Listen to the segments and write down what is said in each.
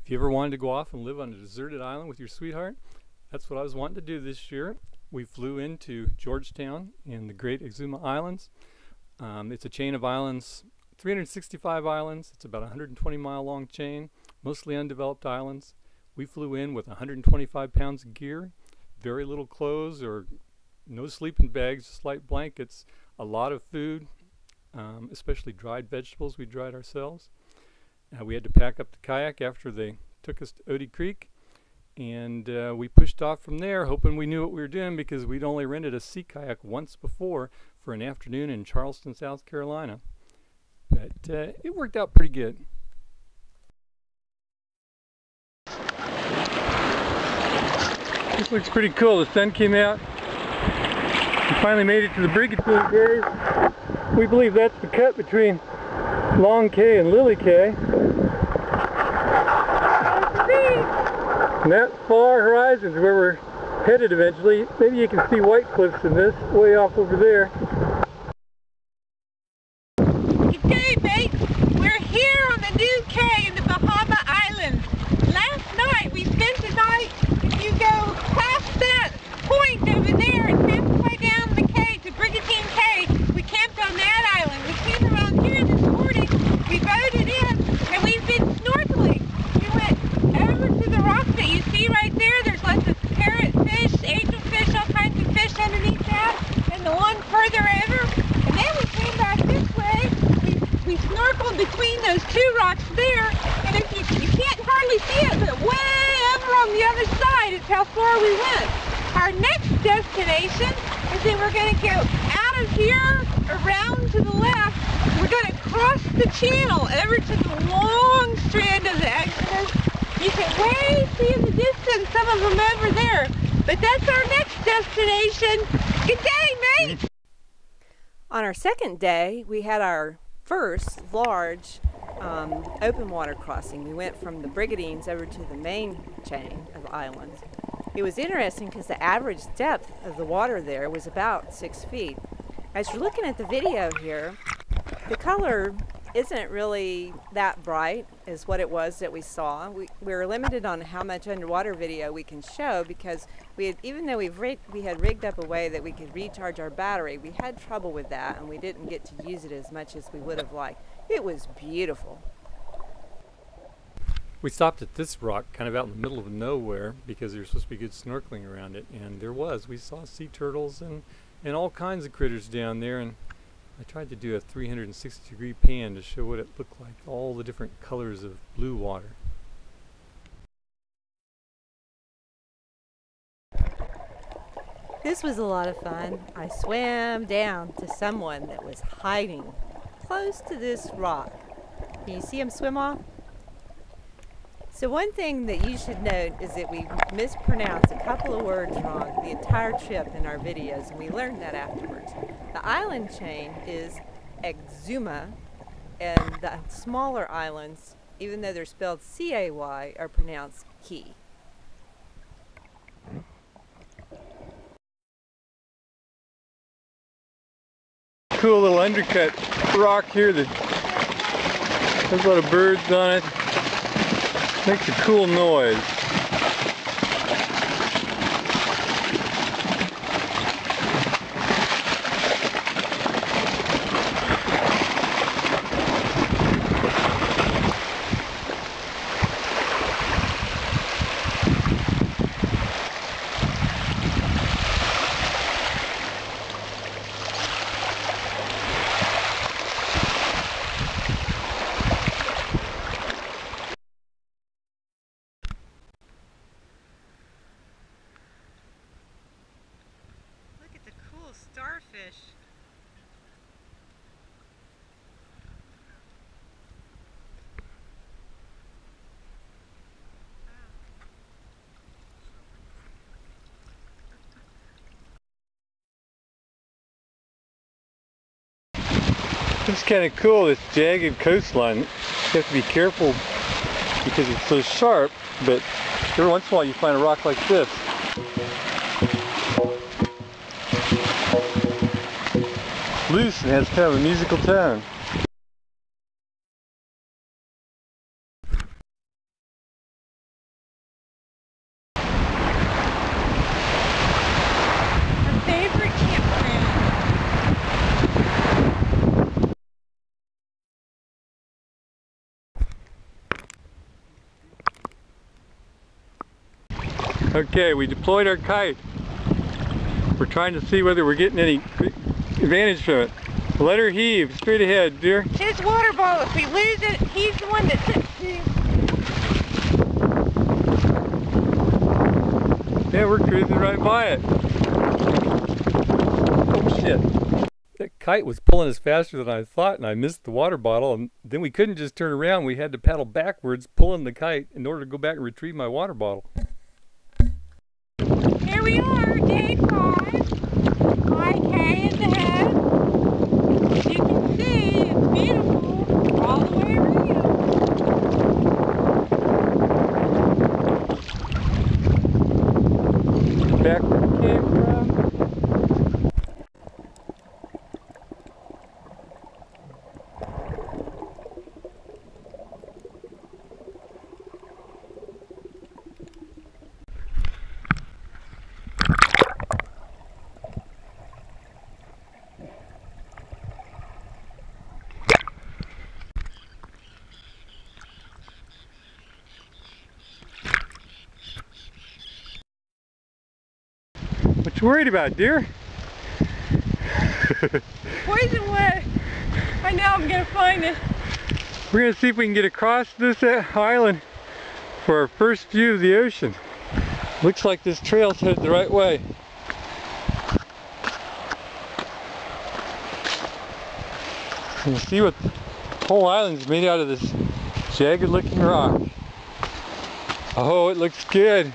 If you ever wanted to go off and live on a deserted island with your sweetheart, that's what I was wanting to do this year. We flew into Georgetown in the Great Exuma Islands. It's a chain of islands, 365 islands. It's about a 120-mile long chain, mostly undeveloped islands. We flew in with 125 pounds of gear, very little clothes or no sleeping bags, just light blankets, a lot of food, especially dried vegetables we dried ourselves. We had to pack up the kayak after they took us to Odie Creek, and we pushed off from there hoping we knew what we were doing, because we'd only rented a sea kayak once before for an afternoon in Charleston, South Carolina. But it worked out pretty good. This looks pretty cool. The sun came out. We finally made it to the Brigantine Cave. We believe that's the cut between Long Cay and Lily Cay. And that far horizon is where we're headed eventually. Maybe you can see White Cliffs in this, way off over there. Good day, mates. We're here on the new cay in the Bahamas Islands. Last night we spent the night, if you go past that point over there and halfway down the cay to Brigantine Cay, we camped on that island. We came around here this morning, we boated in, and we've been snorkeling. We went over to the rocks that you see right there. There's lots of parrotfish, angelfish, all kinds of fish underneath that, and the one further over. And then we came back this way. We snorkeled between those two rocks there, and if you can't hardly see it, but way over on the other side is how far we went. Our next destination is that we're going to go out of here, around to the left. We're going to cross the channel over to the long strand of the Exodus. You can way see in the distance some of them over there. But that's our next destination. Good day, mate! On our second day, we had our first large open water crossing. We went from the Brigantines over to the main chain of islands. It was interesting because the average depth of the water there was about 6 feet. As you're looking at the video here, the color isn't really that bright as what it was that we saw. We were limited on how much underwater video we can show, because even though we had rigged up a way that we could recharge our battery, we had trouble with that, and we didn't get to use it as much as we would have liked. It was beautiful. We stopped at this rock kind of out in the middle of nowhere because there's supposed to be good snorkeling around it, and there was. We saw sea turtles and all kinds of critters down there, and I tried to do a 360-degree pan to show what it looked like, all the different colors of blue water. This was a lot of fun. I swam down to someone that was hiding close to this rock. Can you see him swim off? So one thing that you should note is that we mispronounced a couple of words wrong the entire trip in our videos, and we learned that afterwards. The island chain is Exuma, and the smaller islands, even though they're spelled C-A-Y, are pronounced Key. Cool little undercut rock here that has a lot of birds on it. Makes a cool noise. Starfish. It's kind of cool, this jagged coastline. You have to be careful because it's so sharp, but every once in a while you find a rock like this. Loose and has kind of a musical tone. Okay, we deployed our kite. We're trying to see whether we're getting any advantage from it. Let her heave straight ahead, dear. His water ball, if we lose it, he's the one that sits to. Yeah, we're cruising right by it. Oh shit. That kite was pulling us faster than I thought, and I missed the water bottle, and then we couldn't just turn around. We had to paddle backwards, pulling the kite in order to go back and retrieve my water bottle. Here we are, day 5. IK is ahead. As you can see, it's beautiful all the way around. Back where we came from. What you worried about, dear? Poison wet. I know I'm gonna find it. We're gonna see if we can get across this island for our first view of the ocean. Looks like this trail's headed the right way. You see what the whole island's made out of this jagged looking rock. Oh, it looks good.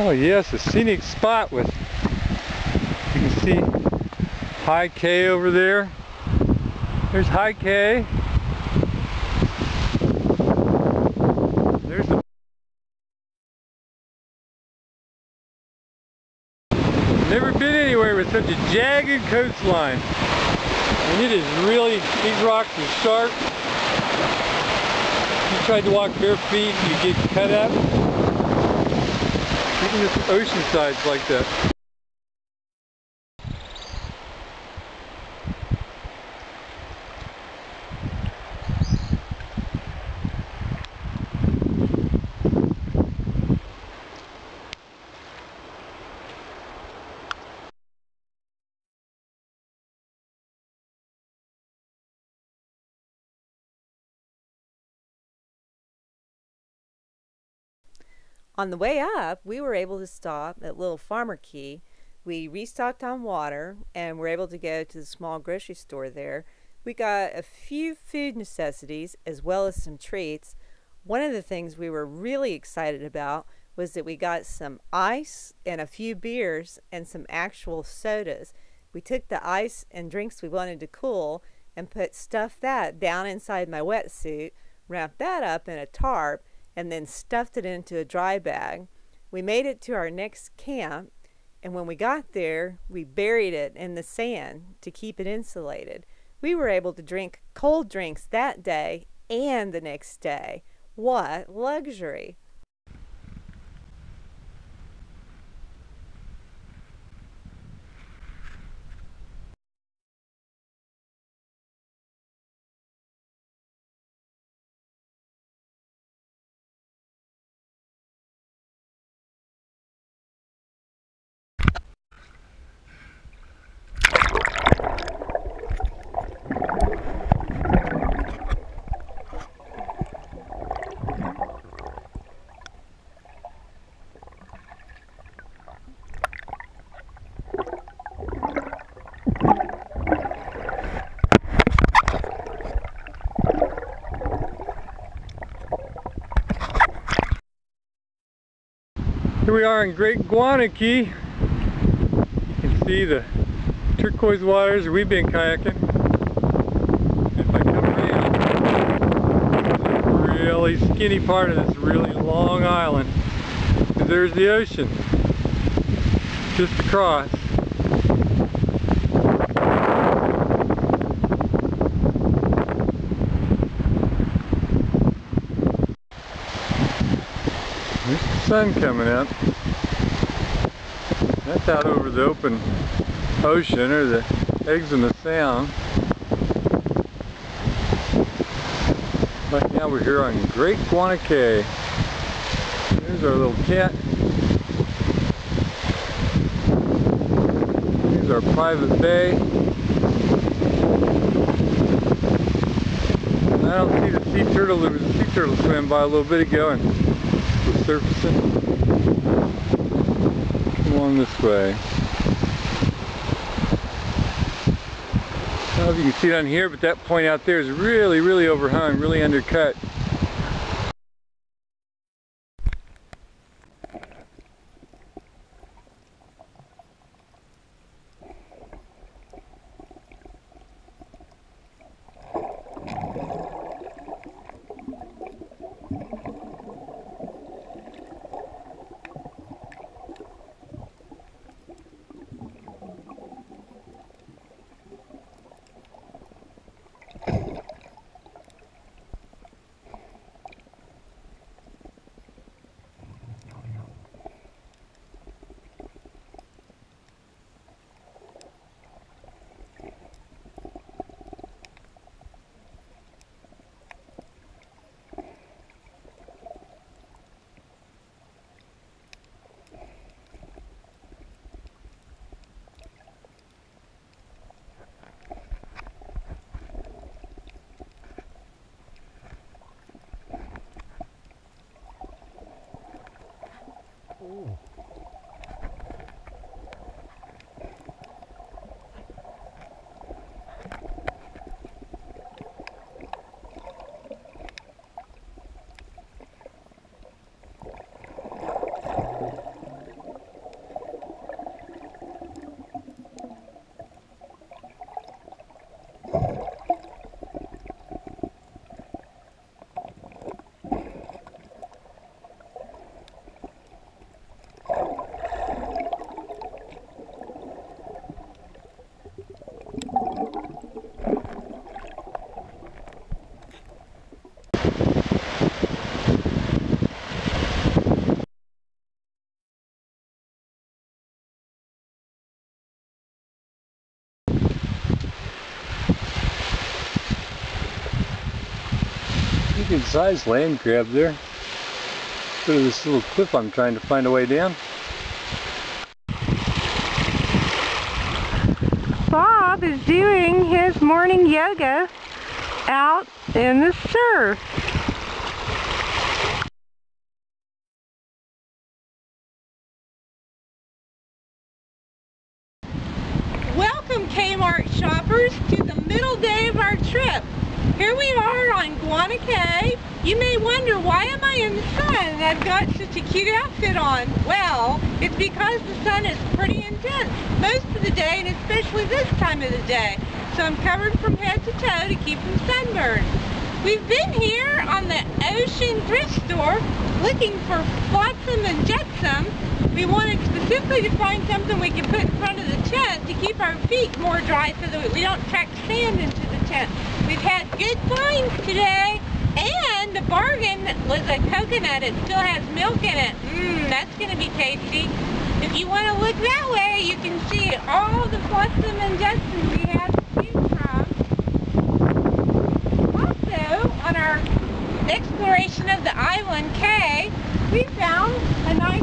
Oh yes, a scenic spot with, you can see High K over there. There's High K. There's the never been anywhere with such a jagged coastline. And it is really, these rocks are sharp. If you tried to walk bare feet, you get cut up. Even this ocean side's like that. On the way up, we were able to stop at Little Farmer Key. We restocked on water and were able to go to the small grocery store there. We got a few food necessities as well as some treats. One of the things we were really excited about was that we got some ice and a few beers and some actual sodas. We took the ice and drinks we wanted to cool and stuffed that down inside my wetsuit, wrapped that up in a tarp, and then stuffed it into a dry bag. We made it to our next camp, and when we got there, we buried it in the sand to keep it insulated. We were able to drink cold drinks that day and the next day. What luxury! Here we are in Great Guanakee. You can see the turquoise waters we've been kayaking. If I come around, it's a really skinny part of this really long island. And there's the ocean just across. There's the sun coming up. That's out over the open ocean, or the Exuma Sound. Right now we're here on Great Guana Cay. There's our little tent. Here's our private bay. I don't see the sea turtle. There was a sea turtle swam by a little bit ago and was surfacing. Come along this way. I don't know if you can see it on here, but that point out there is really, really overhung, really undercut. Ooh. Good sized land crab there. Go to this little cliff I'm trying to find a way down. Bob is doing his morning yoga out in the surf. Welcome, Kmart shoppers, to the middle day of our trip. Here we are on Guana Cay. You may wonder, why am I in the sun and I've got such a cute outfit on? Well, it's because the sun is pretty intense most of the day, and especially this time of the day. So I'm covered from head to toe to keep from sunburn. We've been here on the Ocean Thrift Store looking for flotsam and jetsam. We wanted specifically to find something we can put in front of the tent to keep our feet more dry so that we don't track sand into the tent. We've had good finds today, and the bargain was a coconut. It still has milk in it. That's going to be tasty. If you want to look that way, you can see all the flotsam and jetsam we have to choose from. Also, on our exploration of the island Cay, we found a nice